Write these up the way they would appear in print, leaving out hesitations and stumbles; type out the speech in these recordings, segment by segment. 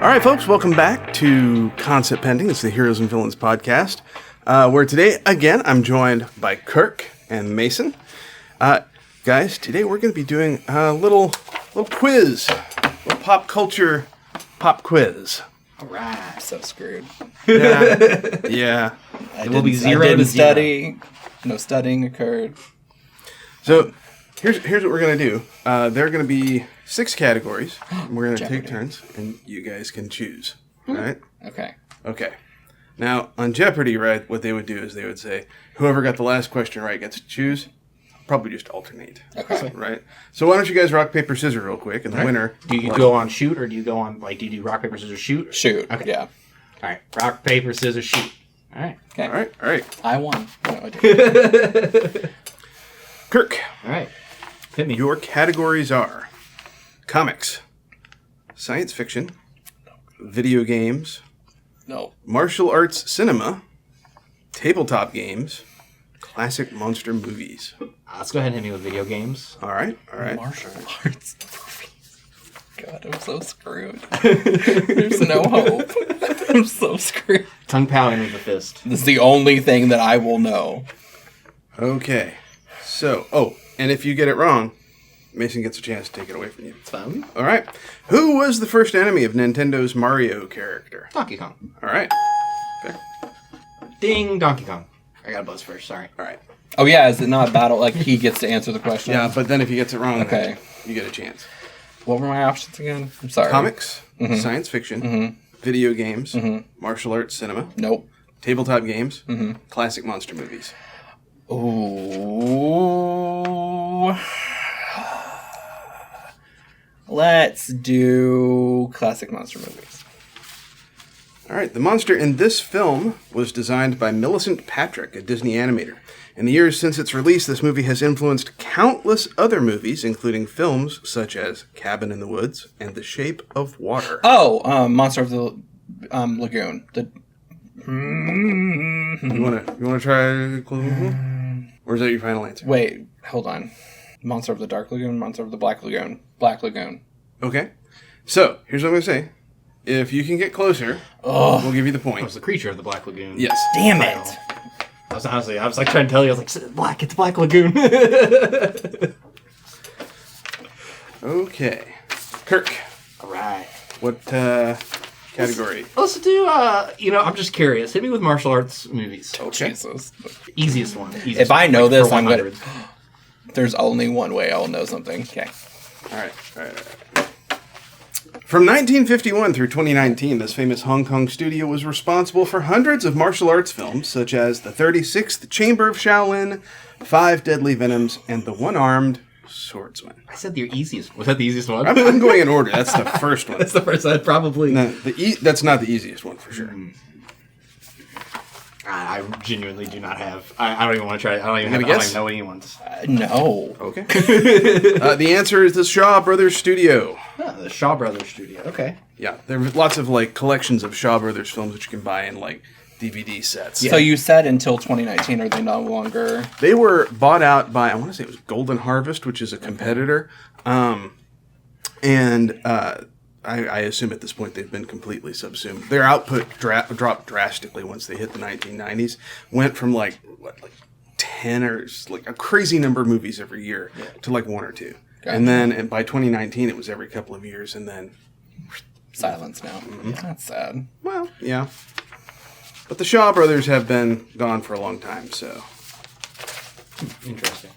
All right, folks, welcome back to Concept Pending. It's the Heroes and Villains podcast, where today, again, I'm joined by Kirk and Mason. Guys, today we're going to be doing a little quiz, a little pop culture pop quiz. All right. So screwed. Yeah. It will be 0 to study. No studying occurred. So here's what we're going to do. There are going to be 6 categories. We're going to take turns, and you guys can choose. All right? Okay. Now, on Jeopardy, right, what they would do is they would say, whoever got the last question right gets to choose. Probably just alternate. Okay. Right? So why don't you guys rock, paper, scissors real quick, and the winner... Do you go on shoot, or do you go on, do you do rock, paper, scissors, shoot? Shoot. Okay. Yeah. All right. Rock, paper, scissors, shoot. All right. Okay. All right. I won. No, I didn't. Kirk. All right. Hit me. Your categories are comics, science fiction, video games, No. martial arts cinema, tabletop games, classic monster movies. Let's go ahead and hit me with video games. All right. Martial arts movies. God, I'm so screwed. There's no hope. I'm so screwed. Tongue pounding with the fist. This is the only thing that I will know. Okay. So, and if you get it wrong, Mason gets a chance to take it away from you. It's fun. All right. Who was the first enemy of Nintendo's Mario character? Donkey Kong. All right. Fair. Ding, Donkey Kong. I got a buzz first. Sorry. All right. Oh, yeah. Is it not a battle? Like, he gets to answer the question? Yeah, but then if he gets it wrong, Okay. then you get a chance. What were my options again? I'm sorry. Comics, science fiction, video games, martial arts cinema, Nope. tabletop games, classic monster movies. Ooh. Let's do classic monster movies. All right. The monster in this film was designed by Millicent Patrick, a Disney animator. In the years since its release, this movie has influenced countless other movies, including films such as Cabin in the Woods and The Shape of Water. Oh, Monster of the Lagoon. You wanna try? Or is that your final answer? Wait, hold on. Monster of the Dark Lagoon, Monster of the Black Lagoon. Black Lagoon. Okay. So here's what I'm gonna say. If you can get closer, we'll give you the It point. was the creature of the Black Lagoon. Yes. Damn it! I was trying to tell you, I was like, it's Black Lagoon. Okay. Kirk, All right. what category? Let's do, I'm just curious. Hit me with martial arts movies. Oh, Jesus. Easiest one. If I know this, for I'm gonna... 100. There's only one way I'll know something. Okay. All right. From 1951 through 2019, this famous Hong Kong studio was responsible for hundreds of martial arts films, such as The 36th Chamber of Shaolin, 5 Deadly Venoms, and The One-Armed Swordsman. I said the easiest. Was that the easiest one? I'm going in order. That's the first one. That's the first I'd probably... No, that's not the easiest one, for sure. I genuinely do not have... I don't even want to try it. I don't even know anyone's. No. Okay. The answer is the Shaw Brothers Studio. The Shaw Brothers Studio. Okay. Yeah, there are lots of collections of Shaw Brothers films that you can buy in DVD sets. So you said until 2019, are they no longer... They were bought out by, I want to say it was Golden Harvest, which is a competitor. I assume at this point they've been completely subsumed. Their output dropped drastically once they hit the 1990s. Went from 10 or a crazy number of movies every year to 1 or 2. Gotcha. And then by 2019 it was every couple of years, and then silence now. Yeah, that's sad. Well, yeah. But the Shaw Brothers have been gone for a long time, so. Interesting.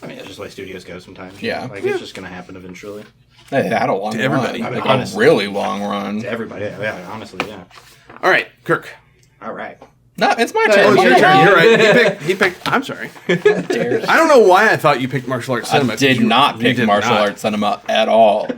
I mean, that's just the way studios go sometimes. Yeah. It's just going to happen eventually. They had a long run. everybody. Like Honestly. a really long run. To everybody, yeah, honestly, yeah. All right, Kirk. All right. No, it's my turn. It's your turn. You're right. He picked. I'm sorry. I don't know why I thought you picked martial arts cinema. I did not pick martial arts cinema at all.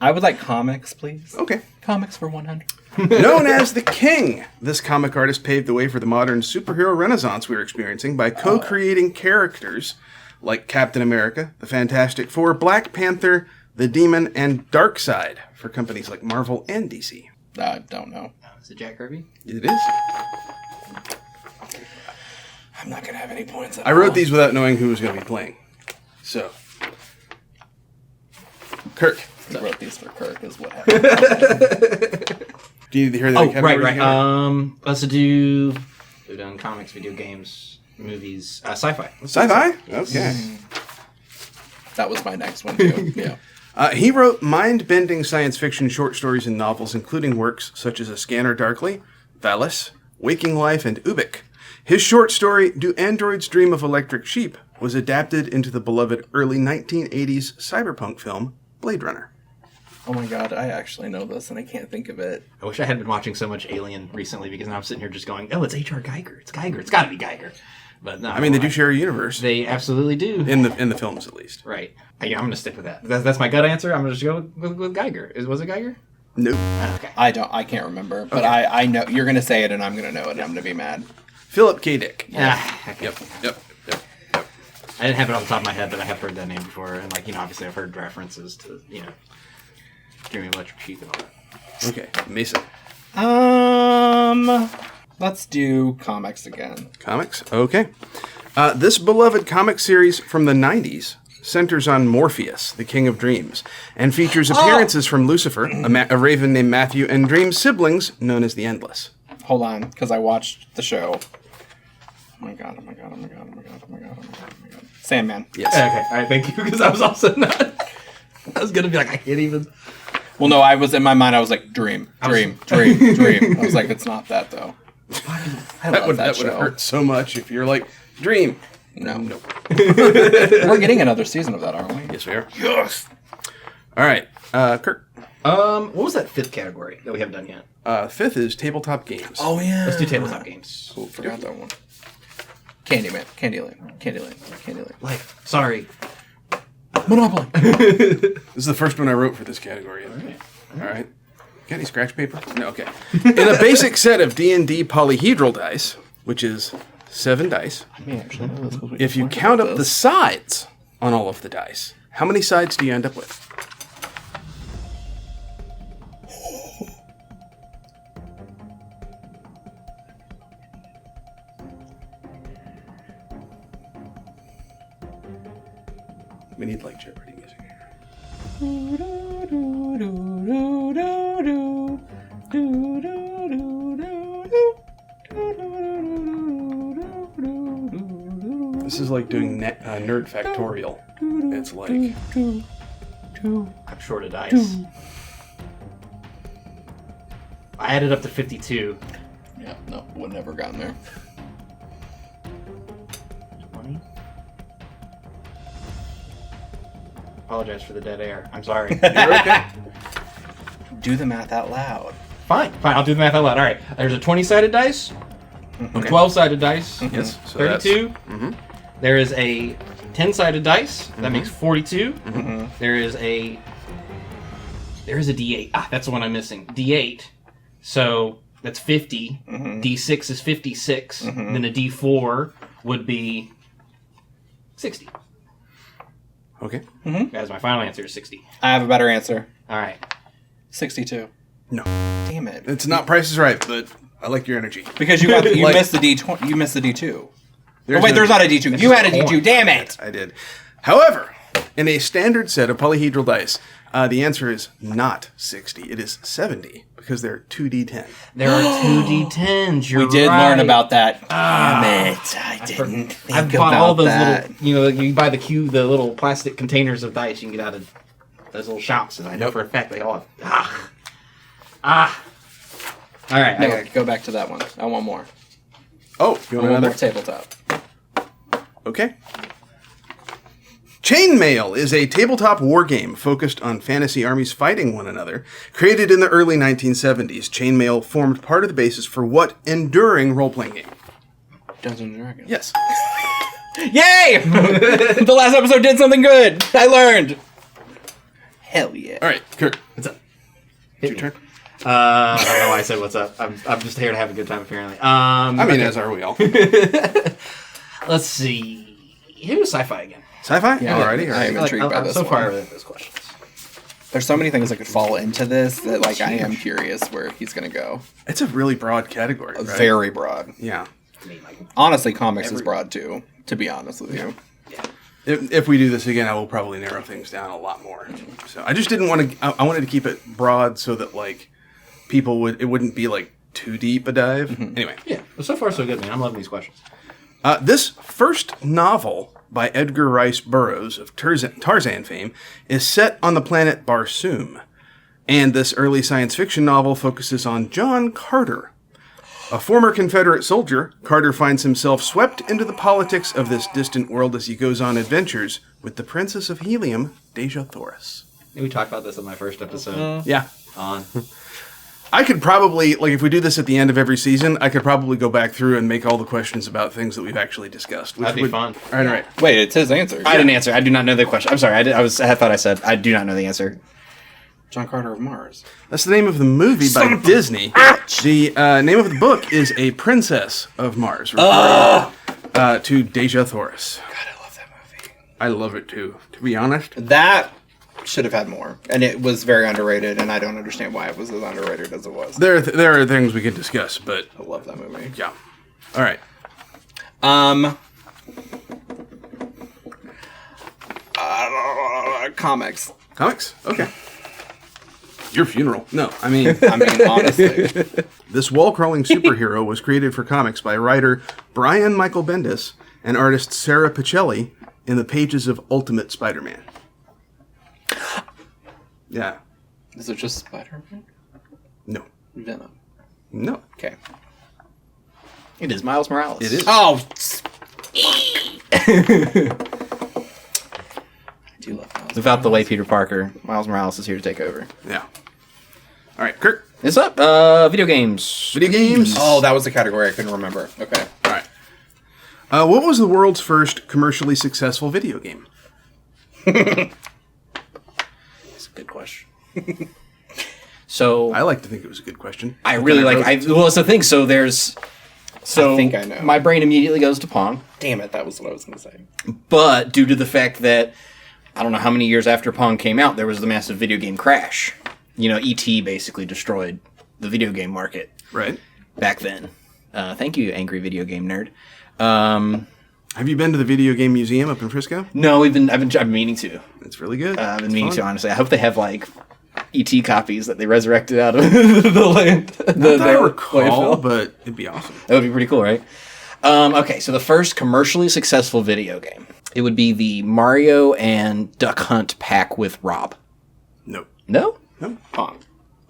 I would like comics, please. Okay. Comics for 100. Known as the King, this comic artist paved the way for the modern superhero renaissance we're experiencing by co-creating characters like Captain America, the Fantastic Four, Black Panther, the Demon, and Darkseid for companies like Marvel and DC. I don't know. Is it Jack Kirby? It is. I'm not going to have any points at I wrote these without knowing who was going to be playing. So. Kirk. I wrote these for Kirk, is what happened. Do you need to hear the categories right. again? Let's do. We've done comics, video games, movies, sci-fi. Sci-fi? Okay. That was my next one, too. Yeah. He wrote mind-bending science fiction short stories and novels, including works such as A Scanner Darkly, Valis, Waking Life, and Ubik. His short story, Do Androids Dream of Electric Sheep, was adapted into the beloved early 1980s cyberpunk film, Blade Runner. Oh my god, I actually know this and I can't think of it. I wish I had been watching so much Alien recently because now I'm sitting here just going, oh, it's H.R. Geiger. It's Geiger. It's got to be Geiger. But no. I mean, they do share a universe. They absolutely do. In the films, at least. Right. Yeah, I'm going to stick with that. That's my gut answer. I'm going to just go with Geiger. Was it Geiger? Nope. Okay. I can't remember, but okay. I know you're going to say it and I'm going to know it and I'm going to be mad. Philip K. Dick. Yeah. Okay. Yep. I didn't have it off the top of my head, but I have heard that name before. And, obviously I've heard references to, Dream of Electric Sheep and all that. Okay. Mason. Let's do comics again. Comics? Okay. This beloved comic series from the 90s centers on Morpheus, the King of Dreams, and features appearances from Lucifer, a raven named Matthew, and Dream's siblings known as the Endless. Hold on, because I watched the show. Oh my god. Sandman. Yes. Okay. All right, thank you, because I was also not... I was going to be like, I can't even... Well, no, I was in my mind, I was like, dream. I was like, it's not that, though. That would hurt so much if you're like, Dream. Nope. We're getting another season of that, aren't we? Yes, we are. Yes. All right. Kirk. What was that fifth category that we haven't done yet? Fifth is tabletop games. Oh, yeah. Let's do tabletop games. Cool, forgot that one. Candyman. Candyland. Life. Sorry. Monopoly. This is the first one I wrote for this category. All right. Got any scratch paper? No, okay. In a basic set of D&D polyhedral dice, which is 7 dice, if you count up the sides on all of the dice, how many sides do you end up with? We need like Jeopardy music here. This is like doing Nerd Factorial. It's like... I'm short of dice. I added up to 52. Yeah, no, would never gotten there. 20? Apologize for the dead air. I'm sorry. You're okay. Do the math out loud. Fine. I'll do the math out loud. All right. There's a 20-sided dice, a 12-sided dice, Yes. So 32. Mm-hmm. There is a 10-sided dice. That makes 42. Mm-hmm. There is a D8. That's the one I'm missing. D8. So that's 50. D6 is 56. Then a D4 would be 60. Okay. Guys, my final answer is 60. I have a better answer. All right. 62. No. Damn it. It's not Price is Right, but I like your energy. Because you missed the D20. You missed the D2. There's not a D2. You had a D2. Damn it. I did. However, in a standard set of polyhedral dice, the answer is not 60. It is 70 because there are 2d10. There are 2d10s. You're We did right. learn about that. Damn it. I didn't think I've about bought all those that. little, you buy the little plastic containers of dice you can get out of those little shops, and I know for a fact they all have. All right. No, go back to that one. I want more. Oh, you want One another? more tabletop. Okay. Chainmail is a tabletop war game focused on fantasy armies fighting one another. Created in the early 1970s, Chainmail formed part of the basis for what enduring role-playing game? Dungeons and Dragons. Yes. Yay! The last episode did something good. I learned. Hell yeah. All right, Kurt. What's up? It's your turn. I don't know why I said what's up. I'm just here to have a good time, apparently. As are we all. Let's see. Who's sci-fi again? Sci-fi? Yeah, Alrighty. I am intrigued by this so one. far with those questions. There's so many things that could fall into this that, I am curious where he's going to go. It's a really broad category, right? Very broad. Yeah. Honestly, comics is broad, too, to be honest with you. Yeah. if we do this again, I will probably narrow things down a lot more. So I just didn't want to. I wanted to keep it broad so that like it wouldn't be like too deep a dive. Anyway, Yeah, well, so far so good, man. I'm loving these questions. this first novel by Edgar Rice Burroughs of Tarzan fame is set on the planet Barsoom, and this early science fiction novel focuses on John Carter. A former Confederate soldier, Carter finds himself swept into the politics of this distant world as he goes on adventures with the Princess of Helium, Deja Thoris. We talked about this in my first episode. Yeah. On. I could probably, like, if we do this at the end of every season, I could probably go back through and make all the questions about things that we've actually discussed. That'd be fun. All right. Wait, it's his answer. I didn't answer. I do not know the question. I'm sorry. I thought I said I do not know the answer. John Carter of Mars. That's the name of the movie by Disney. The name of the book is A Princess of Mars, referring to Deja Thoris. God, I love that movie. I love it too, to be honest. That should have had more, and it was very underrated, and I don't understand why it was as underrated as it was. There are things we can discuss, but I love that movie. yeah. All right. Comics. Comics? Okay. Your funeral. No, I mean, Honestly. this wall-crawling superhero was created for comics by writer Brian Michael Bendis and artist Sarah Pichelli in the pages of Ultimate Spider-Man. Yeah. Is it just Spider-Man? No. Venom. No. Okay. It is Miles Morales. It is. Oh! I do love Miles. Without the late Peter Parker, Miles Morales is here to take over. Yeah. All right, Kirk. It's up. Video games. Video games. Oh, that was the category I couldn't remember. Okay. All right. What was the world's first commercially successful video game? That's a good question. So I like to think it was a good question. I really like. Well, it's the thing. So there's. So I think I know. My brain immediately goes to Pong, Damn it, that was what I was going to say. but due to the fact that I don't know how many years after Pong came out, there was the massive video game crash. E.T. basically destroyed the video game market Right. back then. Thank you, angry video game nerd. Have you been to the Video Game Museum up in Frisco? No, I've been meaning to. It's really good. I've been It's meaning fun. to, honestly. I hope they have like ET copies that they resurrected out of the land. Not that I recall, but it'd be awesome. That would be pretty cool, right? Okay, so the first commercially successful video game. It would be the Mario and Duck Hunt pack with Rob. No. No? No. Pong.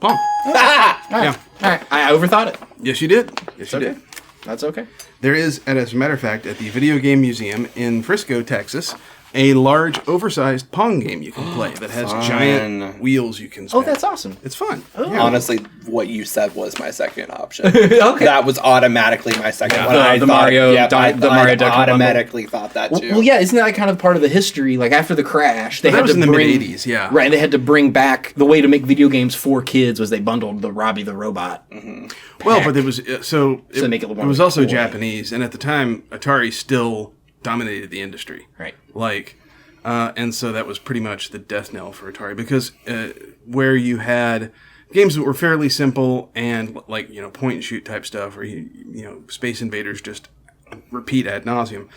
Pong. Yeah. All right. I overthought it. Yes, you did. Yes, you Okay. did. That's okay. There is, as a matter of fact, at the Video Game Museum in Frisco, Texas, a large, oversized Pong game you can play that has giant wheels you can spin. Oh, that's awesome. It's fun. Oh. Honestly, what you said was my second option. Okay. That was automatically my second one. The Mario I Duck Hunt automatically thought that too. Well, yeah, isn't that kind of part of the history? Like after the crash, they But that had was to in the bring mid-'80s, yeah. right. They had to bring back the way to make video games for kids was they bundled the Robbie the Robot. Well, but there was So they make it look it more was also cool. Japanese, and at the time, Atari still dominated the industry. Right. And so that was pretty much the death knell for Atari because where you had games that were fairly simple and point and shoot type stuff, or Space Invaders just repeat ad nauseum.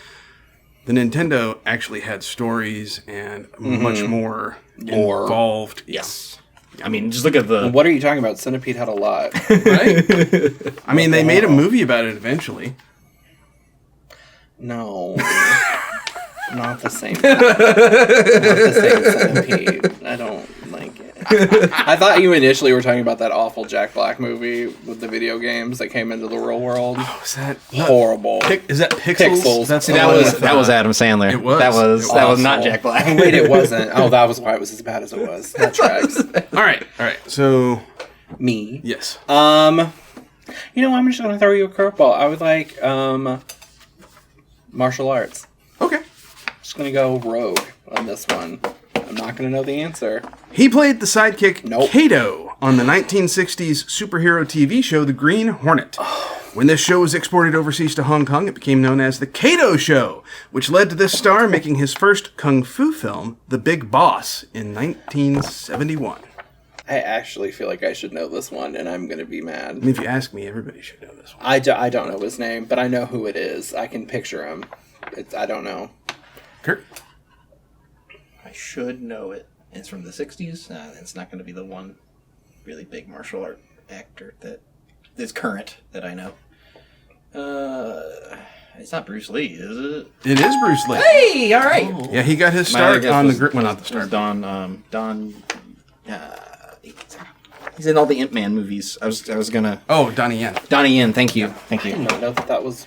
The Nintendo actually had stories and much more involved. Yes. I mean, just look at the. What are you talking about? Centipede had a lot. Right? I mean, they made a movie about it eventually. No. Not the same. Not the same Centipede. I don't like it. I thought you initially were talking about that awful Jack Black movie with the video games that came into the real world. Oh, is that Horrible. Is that Pixels? Pixels. That's See, the that one was with, that was Adam Sandler. It was. That was not Awful. Jack Black. Wait, it wasn't. Oh, that was why it was as bad as it was. That tracks. All right. So Me. yes. I'm just gonna throw you a curveball. I would like martial arts. Okay. Just gonna go rogue on this one. I'm not gonna know the answer. He played the sidekick Nope. Kato on the 1960s superhero TV show The Green Hornet. When this show was exported overseas to Hong Kong, it became known as The Kato Show, which led to this star making his first kung fu film, The Big Boss, in 1971. I actually feel like I should know this one, and I'm gonna be mad. And if you ask me, everybody should know this one. I don't know his name, but I know who it is. I can picture him. I don't know. Kurt? should know it. It's from the 60s. It's not going to be the one really big martial art actor that is current that I know. It's not Bruce Lee, is it? It is Bruce Lee. Hey, all right. Oh. Yeah, he got his start on the well, not the start. Don. He's in all the Ant Man movies. I was gonna. Oh, Donnie Yen. Donnie Yen. Thank you. I didn't know that was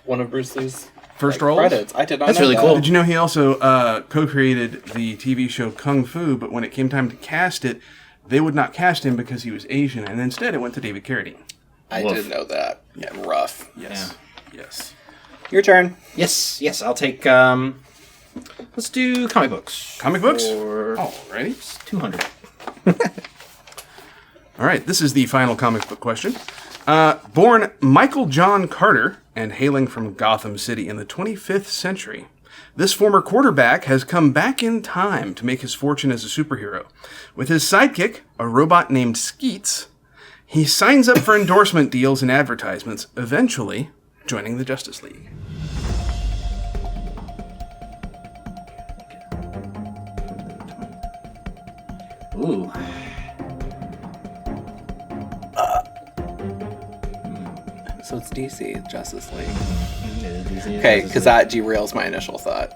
one of Bruce Lee's first roles. Credits. I did not. That's know really that. cool. Did you know he also co-created the TV show Kung Fu? But when it came time to cast it, they would not cast him because he was Asian, and instead it went to David Carradine. I did know that. Yeah, rough. Yes. Yeah. Yes. Your turn. Yes. I'll take. Let's do comic books. Comic books. Alrighty. 200. All right. This is the final comic book question. Born Michael John Carter and hailing from Gotham City in the 25th century, this former quarterback has come back in time to make his fortune as a superhero. With his sidekick, a robot named Skeets, he signs up for endorsement deals and advertisements, eventually joining the Justice League. Ooh. So it's DC, Justice League. Okay, because that derails my initial thought.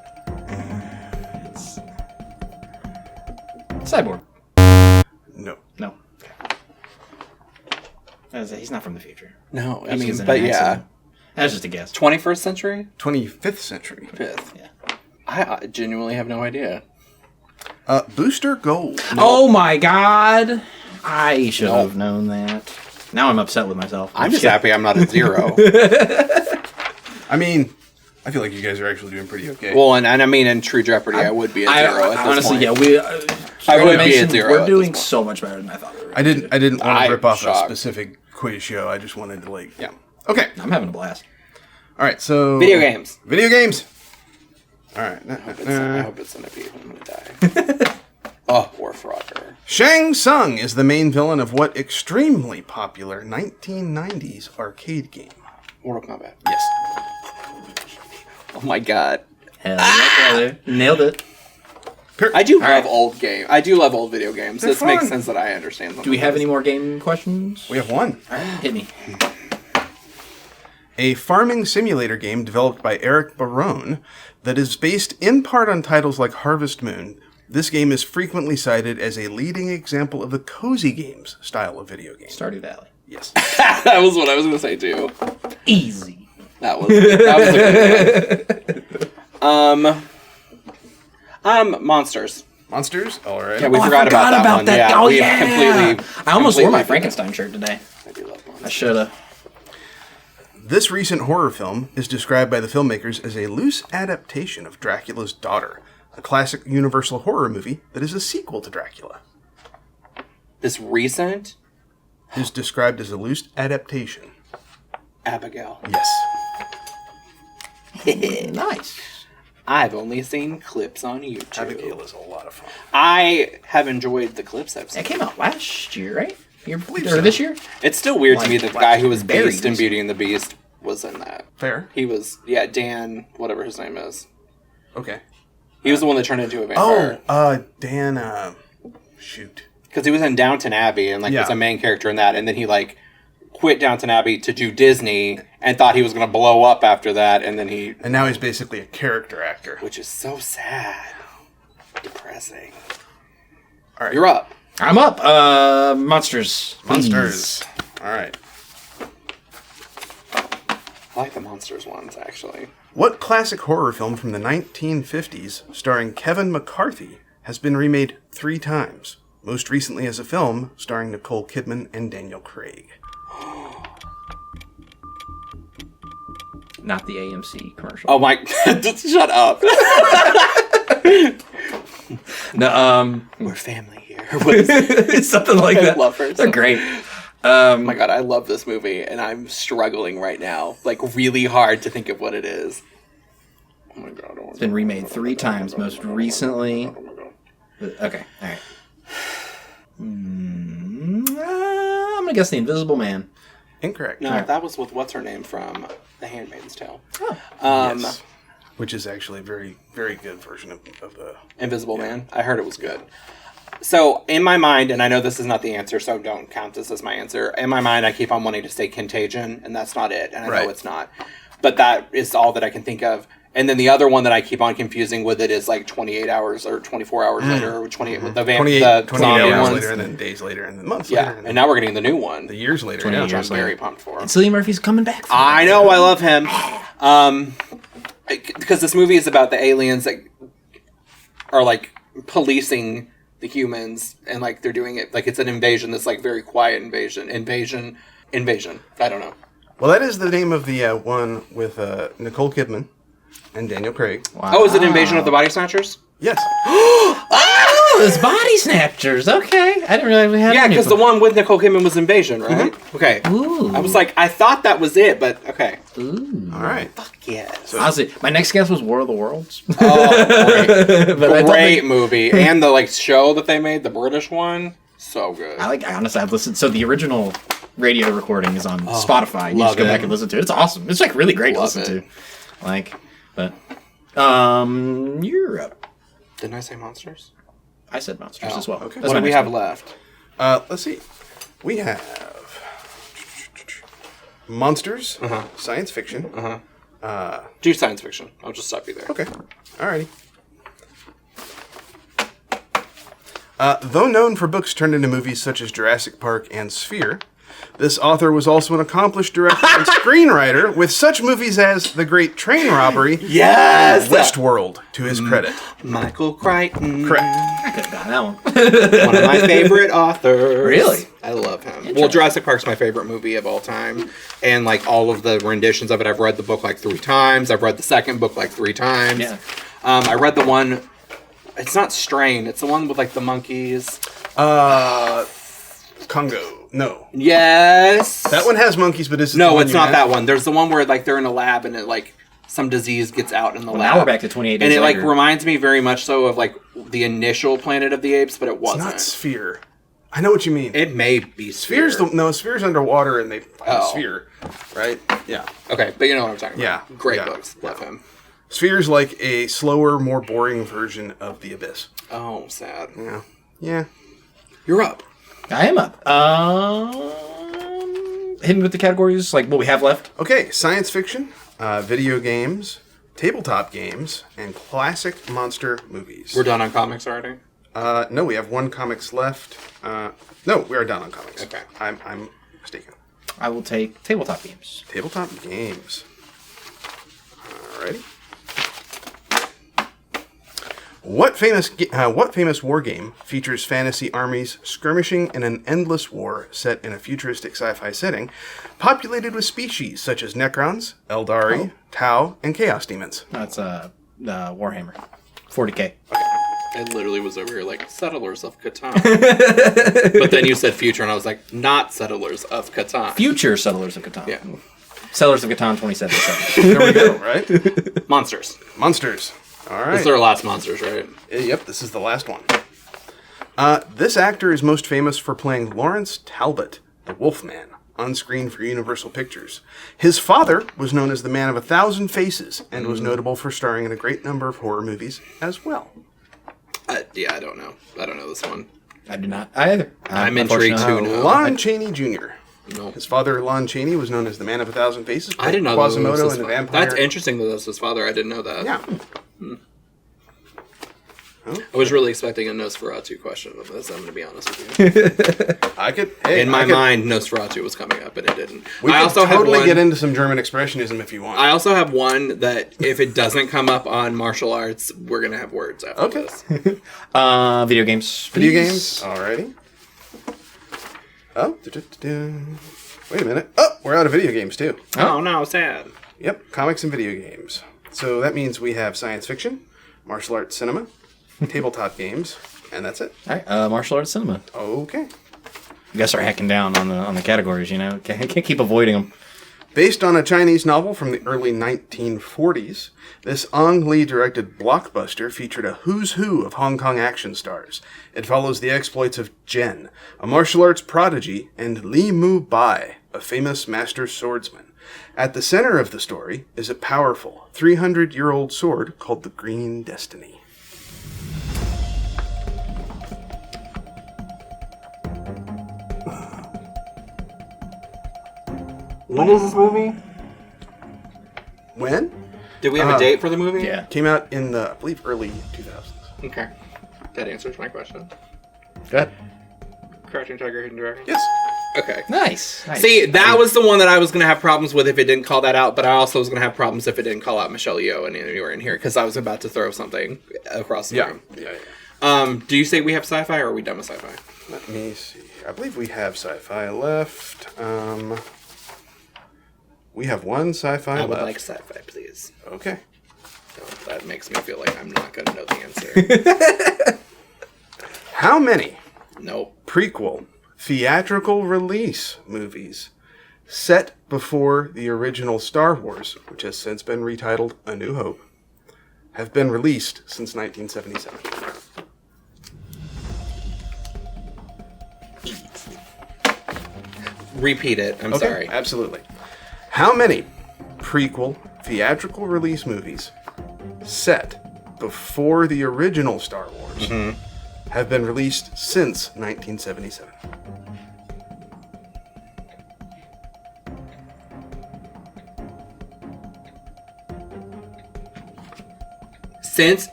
It's Cyborg. No. No. He's not from the future. No, I He's mean, using but an yeah. accident. That was just a guess. 21st century? 25th century. 5th. Yeah. I genuinely have no idea. Booster Gold. Oh my god! I should have known that. Now I'm upset with myself. I'm just happy I'm not at 0. I mean, I feel like you guys are actually doing pretty okay. Well, and I mean, in True Jeopardy, I would be at 0 at this honestly, point. yeah, we. I would be at 0 We're at doing this point. so much better than I thought we were. I didn't want to I'm rip off shocked. a specific quiz show. I just wanted to yeah. Okay. I'm having a blast. All right. So Video games. Video games. All right. I hope it's Centipede. I'm going to die. Oh, Wharf Rocker. Shang Tsung is the main villain of what extremely popular 1990s arcade game? Mortal Kombat. Yes. Oh my god. Hell yeah, brother. Nailed it. I do love old game. I do love old video games. They're This makes fun. sense that I understand them. Do we have any more game questions? We have one. Hit me. A farming simulator game developed by Eric Barone that is based in part on titles like Harvest Moon. This game is frequently cited as a leading example of the cozy games style of video game. Stardew Valley. Yes. That was what I was going to say too. Easy. That was a good one. Monsters. Monsters? All right. Yeah, we forgot about that one. Yeah, Oh, we yeah. completely. I almost wore my completely Frankenstein shirt today. I do love monsters. I should have. This recent horror film is described by the filmmakers as a loose adaptation of Dracula's Daughter, a classic Universal horror movie that is a sequel to Dracula. This recent Is described as a loose adaptation. Abigail. Yes. Nice. I've only seen clips on YouTube. Abigail is a lot of fun. I have enjoyed the clips I've seen. That came out last year, right? Or so. this year? It's still weird to me that the guy who was Very Beast in recent. Beauty and the Beast was in that. Fair. He was, Dan, whatever his name is. Okay. He was the one that turned into a vampire. Dan, shoot. Because he was in Downton Abbey and Yeah. was a main character in that, and then he quit Downton Abbey to do Disney and thought he was going to blow up after that, and then he, And now he's basically a character actor. which is so sad, depressing. All right. You're up. I'm up. Monsters. Monsters. All right. I like the monsters ones actually. What classic horror film from the 1950s, starring Kevin McCarthy, has been remade 3 times? Most recently as a film, starring Nicole Kidman and Daniel Craig. Not the AMC commercial. Oh my! Shut up. No, We're family here. What is it? it's something like that. love her. They're great. Oh my god, I love this movie, and I'm struggling right now, really hard to think of what it is. Oh my god! It's been remade 3 times. Most recently. Okay. All right. I'm gonna guess The Invisible Man. Incorrect. No, that was with what's her name from The Handmaid's Tale. Yes. which is actually a very, very good version of Invisible Man. I heard it was good. So, in my mind, and I know this is not the answer, so don't count this as my answer. In my mind, I keep on wanting to say Contagion, and that's not it. And I know it's not. But that is all that I can think of. And then the other one that I keep on confusing with it is like 28 hours or 24 hours later, or 28 with the 28 hours ones. later, and then days later, and then months later. And now we're getting the new one. The years later. Which I'm very pumped for. And Cillian Murphy's coming back. I know, I love him. Because this movie is about the aliens that are like policing the humans, and like they're doing it like it's an invasion that's like very quiet invasion. I don't know. Well, that is the name of the one with Nicole Kidman and Daniel Craig. Wow. Oh, is it Invasion of the Body Snatchers? Yes. Oh, those Body Snatchers. Okay, I didn't realize we had. Yeah, because the one with Nicole Kidman was Invasion, right? Mm-hmm. Okay. Ooh. I was like, I thought that was it, but okay. Ooh. All right. Fuck yes. So, honestly, my next guess was War of the Worlds. Oh, But great movie, and the like show that they made, the British one, so good. Honestly, I've listened. So the original radio recording is on Spotify. You just go back and listen to it. It's awesome. It's like really great to listen to. Like, but you're up. Didn't I say monsters? I said monsters as well. Okay. What do we have left? Let's see. We have monsters, science fiction. Do science fiction. I'll just stop you there. Okay. Alrighty. Though known for books turned into movies such as Jurassic Park and Sphere, this author was also an accomplished director and screenwriter with such movies as The Great Train Robbery Yes! and Westworld, to his credit. Michael Crichton. Correct. I could have gotten that one. One of my favorite authors. Really? I love him. Well, Jurassic Park's my favorite movie of all time. And like all of the renditions of it, I've read the book like 3 times. I've read the second book like 3 times. Yeah. I read the one, it's not Strain, it's the one with like the monkeys. Congo. No. Yes. That one has monkeys, but is it No, it's not that one. There's the one where like they're in a lab and it like some disease gets out in the lab. Now we're back to 28 days and it like later. reminds me very much so of like the initial Planet of the Apes, but it wasn't. It's not Sphere. I know what you mean. It may be Sphere. Sphere's underwater and they find a sphere, right? Yeah. Okay, but you know what I'm talking about. Yeah. Great Yeah. books. Love him. Sphere's like a slower, more boring version of The Abyss. Oh, sad. Yeah. Yeah. You're up. I am up. Hit me with the categories, like what we have left. Okay, science fiction, video games, tabletop games, and classic monster movies. We're done on comics already? No, we have 1 comics left. No, we are done on comics. Okay. I'm mistaken. I will take tabletop games. Tabletop games. Alrighty. What famous war game features fantasy armies skirmishing in an endless war set in a futuristic sci-fi setting, populated with species such as Necrons, Eldari, Tau, and Chaos Demons? That's Warhammer. 40K. I literally was over here like, Settlers of Catan. But then you said future, and I was like, not Settlers of Catan. Future Settlers of Catan. Yeah. Settlers of Catan 2077. There we go, right? Monsters. Monsters. All right. This is our last Monsters, right? Yep, this is the last one. This actor is most famous for playing Lawrence Talbot, the Wolfman, on screen for Universal Pictures. His father was known as the Man of 1,000 Faces and was notable for starring in a great number of horror movies as well. Yeah, I don't know. I don't know this one. I do not either. I'm intrigued too now. Lon Chaney Jr. No. His father, Lon Chaney, was known as the Man of 1,000 Faces. I didn't know that was Quasimodo his and the father. Vampire. That's interesting that that's his father. I didn't know that. Yeah. I was really expecting a Nosferatu question of this, I'm going to be honest with you. In my mind, Nosferatu was coming up, and it didn't. We could totally get into some German expressionism if you want. I also have one that if it doesn't come up on martial arts, we're going to have words after this. Video games. Video games. Alrighty. Oh, wait a minute. Oh, we're out of video games too. Oh, no, sad. Yep, comics and video games. So that means we have science fiction, martial arts cinema, tabletop games, and that's it. All right, martial arts cinema. Okay. You guys start hacking down on the categories, you know? Can't keep avoiding them. Based on a Chinese novel from the early 1940s, this Ang Lee directed blockbuster featured a who's who of Hong Kong action stars. It follows the exploits of Jen, a martial arts prodigy, and Li Mu Bai, a famous master swordsman. At the center of the story is a powerful 300-year-old sword called the Green Destiny. When is this movie? When? Did we have a date for the movie? Yeah. Came out in the, I believe, early 2000s. Okay. That answers my question. Go ahead. Crouching Tiger, Hidden Dragon? Yes. Okay. Nice. See, that was the one that I was going to have problems with if it didn't call that out, but I also was going to have problems if it didn't call out Michelle Yeoh and anywhere in here, because I was about to throw something across the room. Yeah. Do you say we have sci-fi, or are we done with sci-fi? Let me see. I believe we have sci-fi left. We have one sci-fi left. I would like sci-fi, please. Okay. No, that makes me feel like I'm not going to know the answer. How many Nope. prequel theatrical release movies set before the original Star Wars, which has since been retitled A New Hope, have been released since 1977? Repeat it. I'm sorry. Absolutely. How many prequel theatrical release movies set before the original Star Wars have been released since 1977?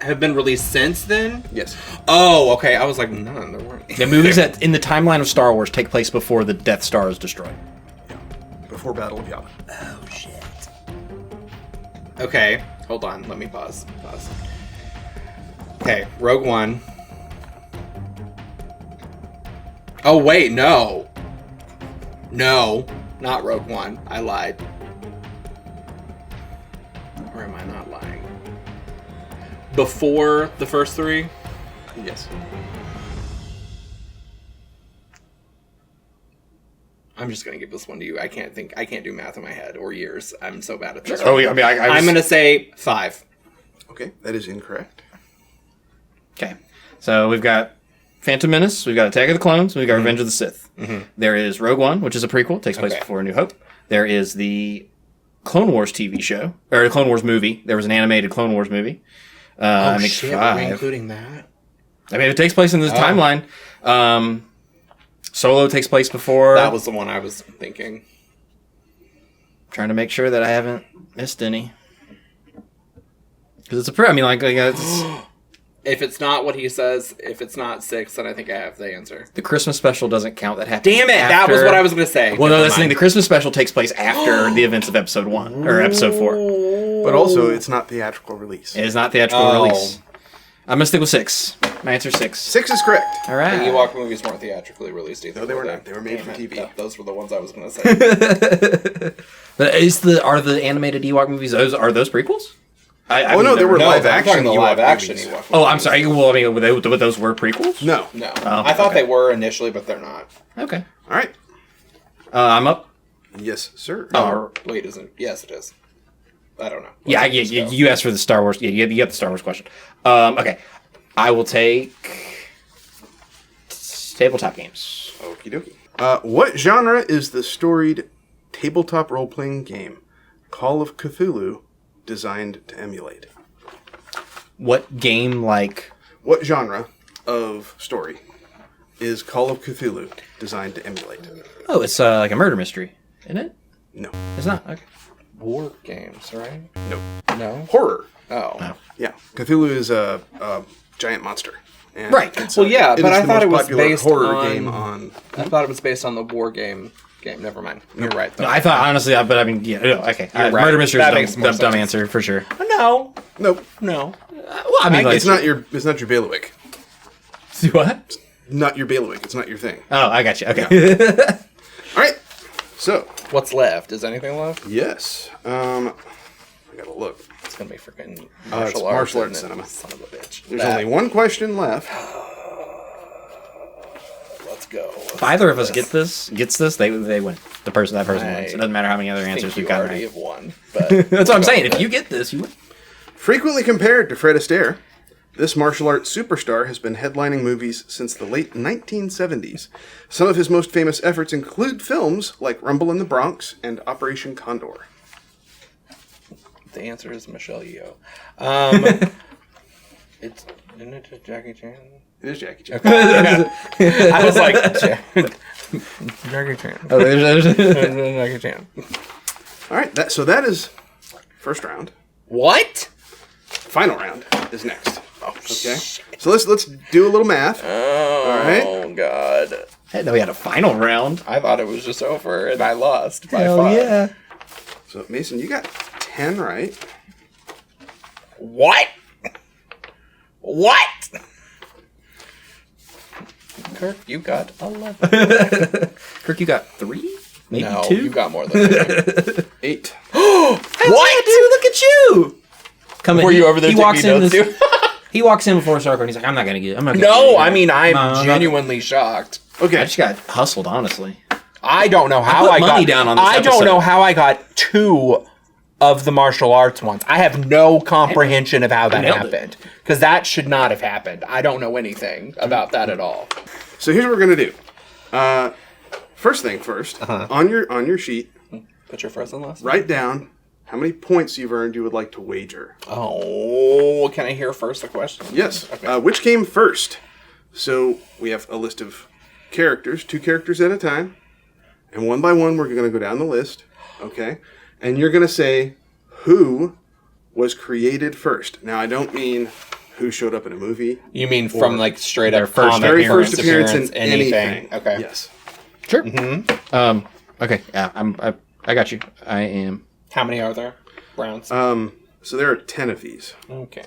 Have been released since then? Yes. Oh, okay. I was like, none. There weren't. The movies that in the timeline of Star Wars take place before the Death Star is destroyed. Yeah. Before Battle of Yavin. Oh, shit. Okay. Hold on. Let me pause. Okay. Rogue One. Oh, wait. No. No. Not Rogue One. I lied. Or am I not lying? Before the first three? Yes. I'm just gonna give this one to you. I can't do math in my head or years. I'm so bad at this. Oh, yeah, I mean, I'm gonna say 5. Okay, that is incorrect. Okay. So we've got Phantom Menace, we've got Attack of the Clones, we've got Revenge of the Sith. There is Rogue One, which is a prequel, takes place before A New Hope. There is the Clone Wars TV show, or the Clone Wars movie. There was an animated Clone Wars movie. Shit, 5. are we including that? I mean, it takes place in this timeline. Solo takes place before. That was the one I was thinking. Trying to make sure that I haven't missed any. Because it's a I mean, like it's... If it's not what he says, if it's not 6, then I think I have the answer. The Christmas special doesn't count. That happens. Damn it! That was what I was going to say. Well, no, that's the thing. The Christmas special takes place after the events of Episode 1 or Episode 4. But also, it's not theatrical release. It is not theatrical release. I'm gonna stick with 6. My answer is 6. 6 is correct. All The right. Ewok movies weren't theatrically released either. No, they were not. They were made for TV. Those were the ones I was going to say. But are the animated Ewok movies? Are those prequels? I Oh, no, there were No, live I'm action talking the Ewok live action movies. Ewok. Oh, I'm sorry. Well, I mean, but those were prequels. No. No. Oh, I thought okay. they were initially, but they're not. Okay. All right. I'm up. Yes, sir. Wait, isn't? Yes, it is. I don't know. Yeah, you asked for the Star Wars. Yeah, you got the Star Wars question. Okay, I will take tabletop games. Okie dokie. What genre is the storied tabletop role-playing game Call of Cthulhu designed to emulate? What game like? What genre of story is Call of Cthulhu designed to emulate? Oh, it's like a murder mystery, isn't it? No. It's not. Okay. War games, right? No. No. Horror. Oh. Yeah. Cthulhu is a giant monster. And Right. it's Well, yeah, it but is I the thought most it was popular based horror on- game on. I thought it was based on the war game. Never mind. You're right. Though. No, I thought honestly, but I mean, yeah. No, okay. You're right. Murder mystery That is makes more dumb sense. answer for sure. No. Nope. No. Well, I mean, like, It's not your bailiwick. what? Not your bailiwick. It's not your thing. Oh, I got you. Okay. All right. So, What's left? Is anything left? yes. I gotta look. It's gonna be freaking it's martial martial arts arts cinema. Son of a bitch. There's only one question left. Let's go. If either of us gets this, they win. That person wins. It doesn't matter how many other I think answers you we've got already right. have won. But That's what I'm saying. If you get this, you win. Frequently compared to Fred Astaire, This martial arts superstar has been headlining movies since the late 1970s. Some of his most famous efforts include films like Rumble in the Bronx and Operation Condor. The answer is Michelle Yeoh. Isn't it Jackie Chan? It is Jackie Chan. I was like, Jackie Chan. Oh, there's Jackie Chan. All right, so that is first round. What? Final round is next. Okay, so let's do a little math. All right. Oh God! I didn't know we had a final round. I thought it was just over, and I lost by Hell 5. yeah. So Mason, you got 10 right. What? What? Kirk, you got 11. Kirk, you got 3? Maybe No, 2? you got more than me. 8. What? Dude, look at you! Were you over there taking notes too? He walks in before Sarko and he's like, I'm not gonna get it. No, I mean, I'm genuinely shocked. Okay. I just got hustled, honestly. I don't know how put I money got. down on this I don't episode. know how I got 2 of the martial arts ones. I have no comprehension of how that nailed it. happened, because that should not have happened. I don't know anything about that at all. So here's what we're gonna do. First thing first. On your sheet, Put your first and last. write down how many points you've earned you would like to wager. Oh, can I hear first the question? Yes. Okay. Which came first? So we have a list of characters, 2 characters at a time, and one by one we're going to go down the list. Okay, and you're going to say who was created first. Now I don't mean who showed up in a movie. You mean from like straight up Very first appearance in anything. Okay. Yes. Sure. Mm-hmm. Okay. Yeah, I got you. I am. How many are there? Rounds. So there are 10 of these, Okay.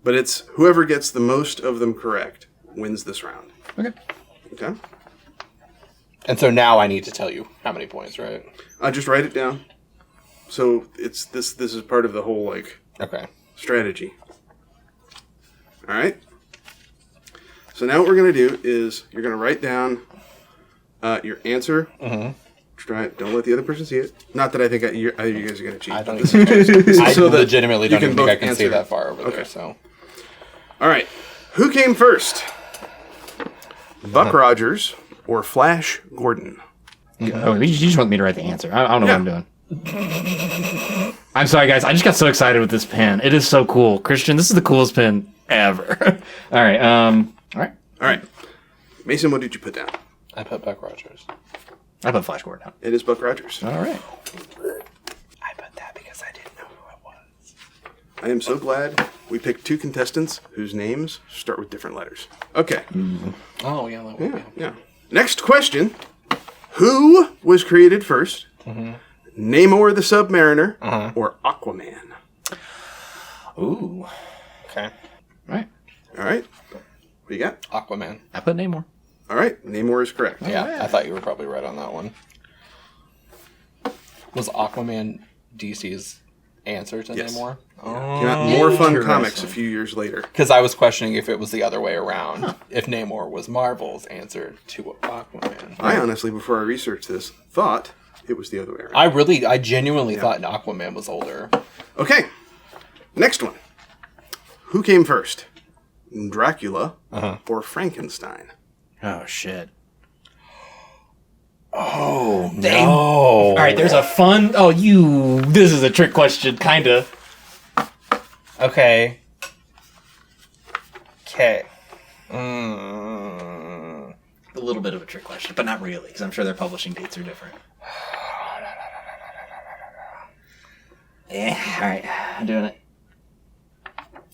but it's whoever gets the most of them correct wins this round. Okay. Okay. And so now I need to tell you how many points, right? Just write it down. So it's this is part of the whole Okay. strategy. All right. So now what we're gonna do is you're gonna write down your answer. Mm-hmm. Don't let the other person see it. Not that I think either of you guys are gonna cheat. I don't even I so that legitimately don't you even can think I both can see answer. that far over Okay. there, so. All right. Who came first? Buck Rogers or Flash Gordon? Oh, you just want me to write the answer. I don't know what I'm doing. I'm sorry, guys. I just got so excited with this pen. It is so cool. Christian, this is the coolest pen ever. All right. All right. Mason, what did you put down? I put Buck Rogers. I put Flash Gordon down. It is Buck Rogers. All right. I put that because I didn't know who it was. I am so glad we picked 2 contestants whose names start with different letters. Okay. Oh, yeah. That would be. Yeah. Next question. Who was created first? Mm-hmm. Namor the Submariner or Aquaman? Ooh. Okay. All right. All right. What do you got? Aquaman. I put Namor. All right. Namor is correct. Yeah, I thought you were probably right on that one. Was Aquaman DC's answer to Yes. Namor? Came out in More Fun Interesting. Comics a few years later. Because I was questioning if it was the other way around. If Namor was Marvel's answer to Aquaman. I honestly, before I researched this, thought it was the other way around. I genuinely thought Aquaman was older. Okay. Next one. Who came first? Dracula or Frankenstein? Oh, shit. Oh, Dang. no. All right, there's a fun... Oh, This is a trick question, kind of. Okay. Okay. A little bit of a trick question, but not really, because I'm sure their publishing dates are different. Yeah, all right. I'm doing it.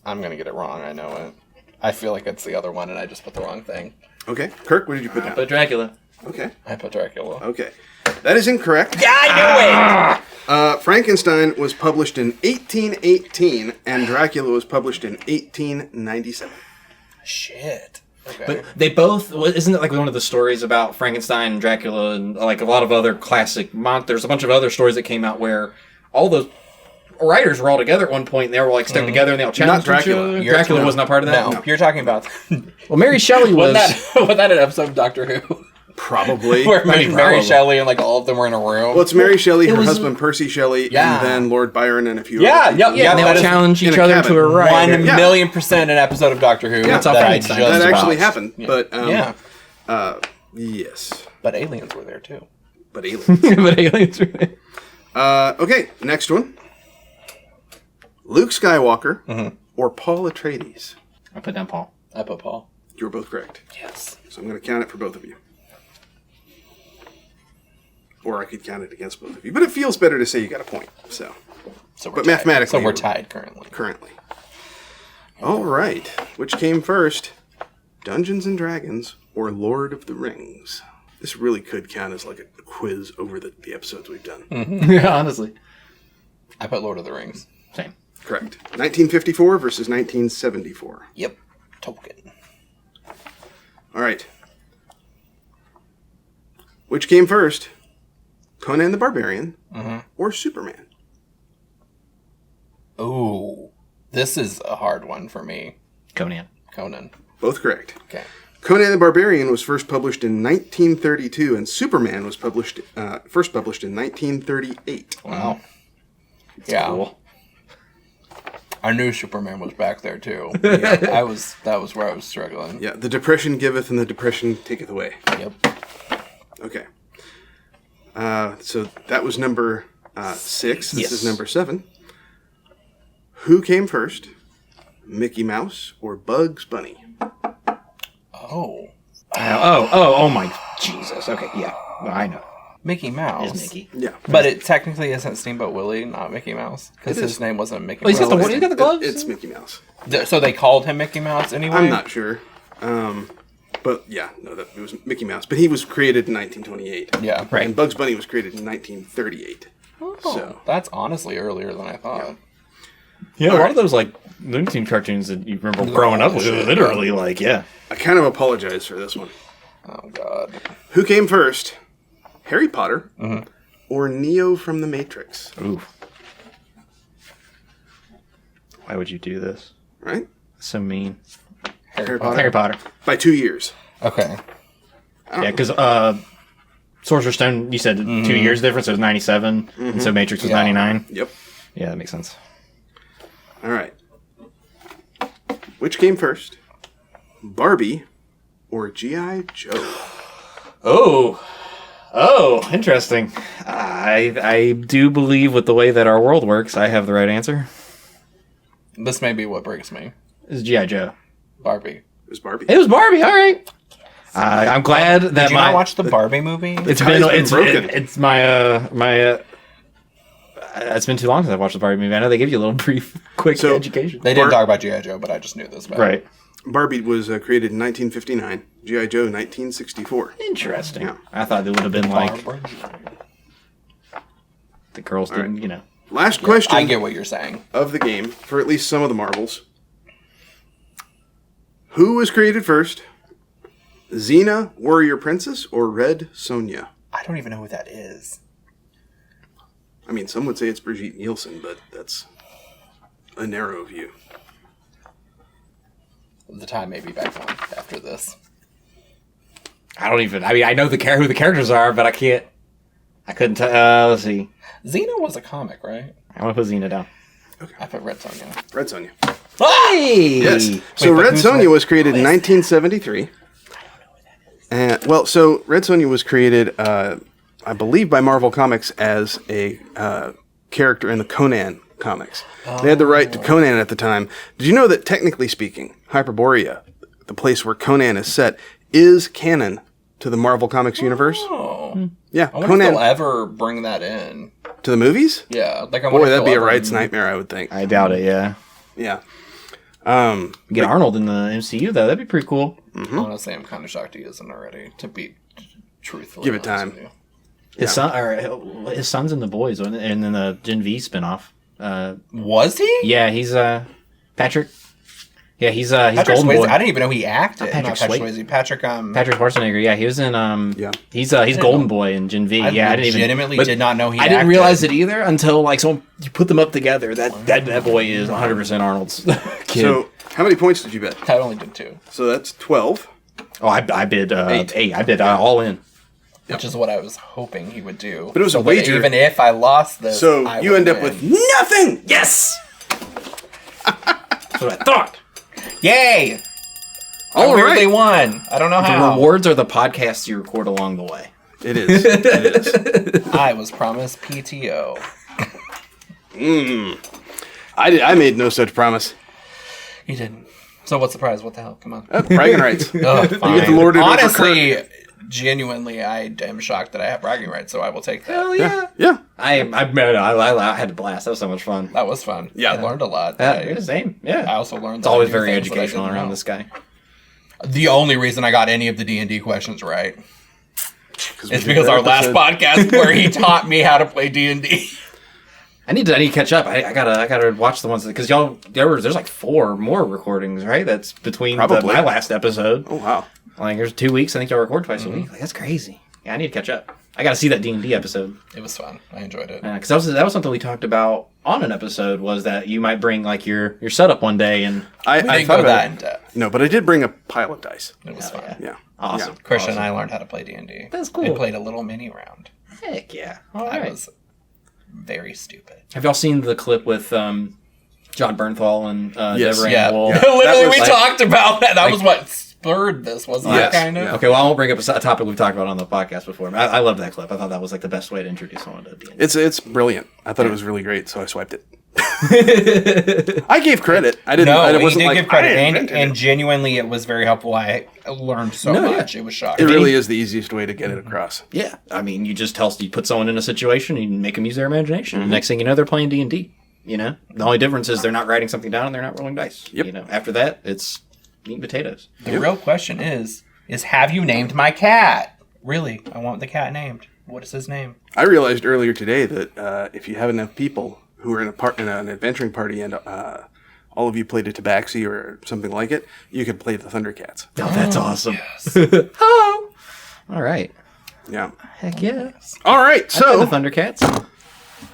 I'm going to get it wrong. I know it. I feel like it's the other one, and I just put the wrong thing. Okay. Kirk, what did you put down? But Dracula. Okay. I put Dracula. Okay. That is incorrect. Yeah, I knew it! Frankenstein was published in 1818, and Dracula was published in 1897. Shit. Okay. But they both... Isn't it like one of the stories about Frankenstein and Dracula and like a lot of other classic... There's a bunch of other stories that came out where all those writers were all together at one point, and they were like stuck together, and they all challenged Not each Dracula. other. Dracula was not part of that? No, you're talking about... Well, Mary Shelley was... Wasn't that an episode of Doctor Who? Probably. Where I mean, Mary probably. Shelley and like all of them were in a room. Well, it's Mary Shelley, her was- husband Percy Shelley, Yeah. and then Lord Byron and a few Yeah, other people. Yeah, and they that all is challenge in each a other cabin. to a right. 1,000,000% an episode of Doctor Who. That's how that I Frankenstein just That actually watched. happened, but Yeah, yes, but aliens were there too. but aliens. But aliens were there. Okay, next one. Luke Skywalker or Paul Atreides. I put down Paul. I put Paul. You were both correct. Yes. So I'm going to count it for both of you. Or I could count it against both of you. But it feels better to say you got a point. So So we're But tied. mathematically, so we're tied currently. currently. All right. Which came first? Dungeons and Dragons or Lord of the Rings? This really could count as like a quiz over the episodes we've done. Yeah, honestly. I put Lord of the Rings. Same. Correct. 1954 versus 1974. Yep. Tolkien. All right. Which came first? Conan the Barbarian or Superman? Ooh, this is a hard one for me. Conan. Conan. Both correct. Okay. Conan the Barbarian was first published in 1932, and Superman was first published in 1938. Wow. Yeah. Cool. I knew Superman was back there too. That was where I was struggling. Yeah, the depression giveth and the depression taketh away. Yep. Okay. So that was number 6. This Yes. is number 7. Who came first? Mickey Mouse or Bugs Bunny? Oh. Oh my Jesus. Okay, yeah. Well, I know. Mickey Mouse. It's Mickey. Yeah. But it technically isn't Steamboat Willie, not Mickey Mouse, because It his is. name wasn't Mickey Oh, he's Mouse. got the gloves? It's Mickey Mouse. So they called him Mickey Mouse anyway. I'm not sure. But yeah, no, it was Mickey Mouse. But he was created in 1928. Yeah. Right. And Bugs Bunny was created in 1938. Oh, So- that's honestly earlier than I thought. Yeah, a lot of those like Looney Tunes cartoons that you remember growing up with, literally like, yeah. I kind of apologize for this one. Oh God. Who came first? Harry Potter or Neo from the Matrix? Ooh. Why would you do this? Right? So mean. Harry Potter. Harry Potter. By 2 years. Okay. Yeah, because Sorcerer's Stone, you said 2 years difference, so it was 97, and so Matrix was Yeah. 99. Yep. Yeah, that makes sense. All right. Which came first? Barbie or G.I. Joe? Oh, interesting. I do believe with the way that our world works, I have the right answer. This may be what breaks me. It's G.I. Joe. Barbie. It was Barbie. It was Barbie, all right. I'm glad that Did you not watch the Barbie movie? It's tie's been been broken. it's my it's been too long since I've watched the Barbie movie. I know they give you a little brief, quick So- education. They didn't talk about G.I. Joe, but I just knew this. About Right. Barbie was created in 1959. G.I. Joe 1964. Interesting. Yeah. I thought it would have been like Barbie. the girls didn't, you know. Last question I get what you're saying. of the game for at least some of the marbles. Who was created first? Xena, Warrior Princess, or Red Sonja? I don't even know who that is. I mean, some would say it's Brigitte Nielsen, but that's a narrow view. The time may be back on after this. I mean, I know who the characters are, but I couldn't tell. Let's see. Xena was a comic, right? I want to put Xena down. I put Red Sonja. Red Sonja. Hey! Yes. So but Red who's Sonja Red- was created in 1973. So Red Sonja was created, I believe, by Marvel Comics as a character in the Conan comics. They had the right to Conan at the time. Did you know that, technically speaking, Hyperborea, the place where Conan is set, is canon to the Marvel Comics universe? Oh. Yeah, I wonder if Conan they'll ever bring that in. to the movies? Yeah. Like, I Boy, wonder if that'd they'll be a ever- right's nightmare, I would think. I doubt it. Yeah. Yeah. Get Arnold in the MCU though. That'd be pretty cool. Honestly, I'm kind of shocked he isn't already, to be truthful. Give it time. His son's in the Boys, and then the Gen V spinoff. Was he? Yeah, he's Patrick. Yeah, he's Patrick Golden Swayze. Boy. I didn't even know he acted. Patrick Not Patrick Swayze. Swayze. Patrick. Patrick Schwarzenegger. Yeah, he was in. Yeah. He's Golden Boy in Gen V. I Yeah, I didn't even. legitimately but did not know he I didn't acted. realize it either until like someone you put them up together. That boy is 100% Arnold's kid. So, how many points did you bet? I only did 2. So that's 12. I bid 8. I bid all in. which is what I was hoping he would do. But it was a wager. Even if I lost this, So I you would end up win. with nothing. Yes! That's what I thought. Yay! All I right. weirdly won. I don't know The how. rewards are the podcasts you record along the way. It is. It is. I was promised PTO. I made no such promise. You didn't. So what's the prize? What the hell? Come on. Bragging rights. Oh, You get the lorded over Honestly, genuinely, I am shocked that I have bragging rights, so I will take that. Hell yeah. Yeah. I had a blast. That was so much fun. That was fun. Yeah. I learned a lot. Yeah, same. I Yeah. also learned. It's always very educational around this guy. The only reason I got any of the D&D questions right we is did because that our last episode. podcast where he taught me how to play D&D. I need to catch up. I gotta watch the ones because there's like 4 more recordings, right? That's between Probably. my last episode. Oh, wow. Like there's 2 weeks. I think y'all record twice a week. Like, that's crazy. Yeah, I need to catch up. I gotta see that D&D episode. It was fun. I enjoyed it. Because that was something we talked about on an episode, was that you might bring like your setup one day and I We thought didn't go about that it. in depth. No, but I did bring a pile of dice. It was fun. Yeah. awesome. Christian and I learned how to play D&D. That's cool. We played a little mini round. Heck yeah. All I right. was very stupid. Have y'all seen the clip with John Bernthal and Yes. Deborah Yeah. Ann Wool? Literally, That was we like- talked about that. That was what spurred this, wasn't Yes. it? Kind of. Yeah. Okay, well, I won't bring up a topic we've talked about on the podcast before. But I loved that clip. I thought that was like the best way to introduce someone to D&D. It's brilliant. I thought it was really great, so I swiped it. I gave credit. I didn't. No, I he wasn't did like, give credit, I and invented it. genuinely, it was very helpful. I learned so No, yeah. much. It was shocking. It really is the easiest way to get it across. Yeah, I mean, you put someone in a situation, and you make them use their imagination. And next thing you know, they're playing D&D. You know, the only difference is they're not writing something down and they're not rolling dice. Yep. You know, after that, it's meat and potatoes. The real question is have you named my cat? Really, I want the cat named. What is his name? I realized earlier today that if you have enough people who are in an adventuring party and all of you played a tabaxi or something like it, you could play the Thundercats. Oh, that's awesome. Yes. Oh, all right. Yeah. Heck yeah. All right. So So the Thundercats.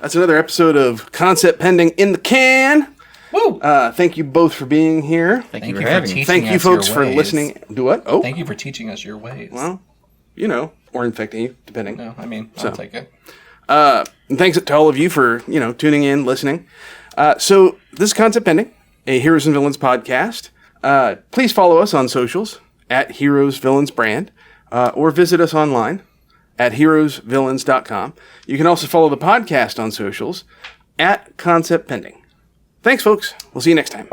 that's another episode of Concept Pending in the Can. Woo! Thank you both for being here. Thank Thank you you for for having me. teaching Thank you us folks your for ways. listening. Do what? Oh, Thank you for teaching us your ways. well, you know, or infecting you, depending. No, I mean, I'll take it. And thanks to all of you for, tuning in, listening. So this is Concept Pending, a Heroes and Villains podcast. Please follow us on socials at Heroes Villains Brand, or visit us online at heroesvillains.com. You can also follow the podcast on socials at Concept Pending. Thanks, folks. We'll see you next time.